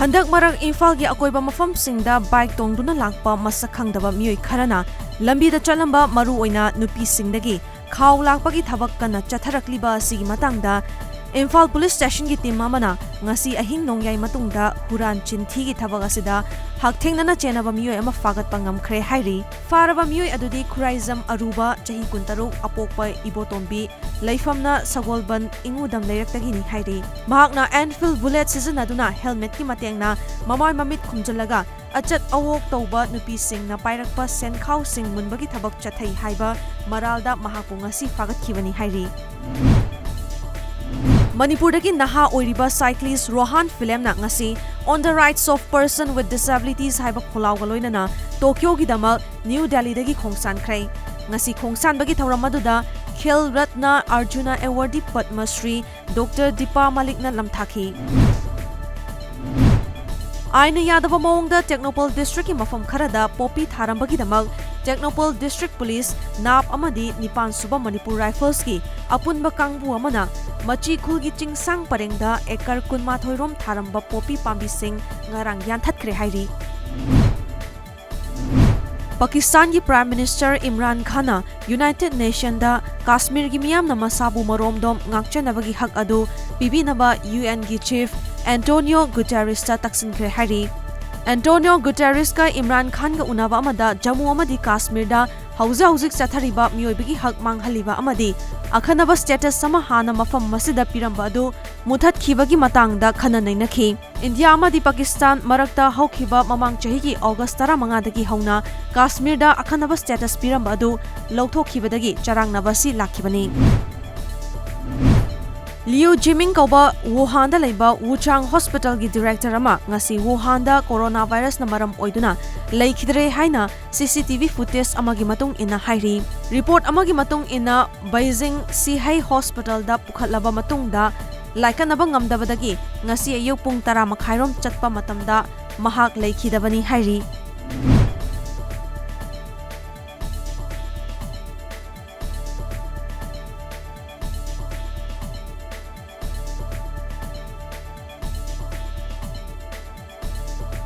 Handak marang Imphal-gi akoiba mafamsingda bike tongduna lakpa masak khangdaba mioi kharana lambida chalamba maru oina nupisingdagi khaw lakpagi thabak kana chatharakliba asigi matangda Imphal Police Station gi team amana ngasi ahing nongyai matungda huran chinthi gi thabak asida hakthengna chenaba mioi ama fagat pangam khre hairi faraba mioi adudi khuraizam aruba chahi kuntaruk apokpa ibotombi laifamna sagolban ingudam leiraktagi ni hairi mahakna Enfield bullet season aduna helmet ki matengna mamai mamit khumjalaga achat awok tawba nupi sing na pairakpa sen khaw sing munbagi thabak chathai haiba maralda mahakpu ngasi fagat khibani hairi Manipuri naha oiriba cyclist Rohan Filemna ngasi on the rights of person with disabilities haiba kholaw galoina na Tokyo gi damal New Delhi dagi khongsan krai ngasi khongsan bagi thawram aduda Khel Ratna Arjuna Awardee Padma Shri Dr. Deepa Malikna lamthaki Aina yadava mawngda Technopole District ki mafam kharada popi tharambagi damal Technopole District Police NAP amadi Nipan Suba Manipur Rifles ki apunba kangbu amana machi khulgi chingsang parengda ekar kunmathoi rom tharamba popi pambi sing ngarang yanthatkre hairi Pakistan ki Prime Minister Imran Khan United Nations da Kashmir gi miyam na masabu maromdom ngakchanabagi hak adu pibinaba UN gi Chief Antonio Guterres ta taksin kre hairi Antonio Guterres ka Imran Khan ga unaba amada Jammu amadi Kashmir da hauzik chathariba mioibigi hak manghaliba amadi akhanaba status sama hana mafam masida piramba adu muthat khibagi matangda khana nainakhi India amadi Pakistan marakta haukhiba mamang chahi gi August 15 dagi hauna Kashmir da akhanaba status piramba adu lauthokkhibadagi charangnabasi lakhibani Liu Jiming kauba Wuhan da leiba Wuchang Hospital gi director ama ngasi Wuhan da coronavirus na maram oiduna leikhidre haina CCTV footage amagi matung ina hairi report amagi matung ina Beijing Sihai Hospital da pukhatlaba matung da laikanaba ngamdabadagi ngasi ayuk pung 10 makhairom chatpa matamda mahak leikhidabani hairi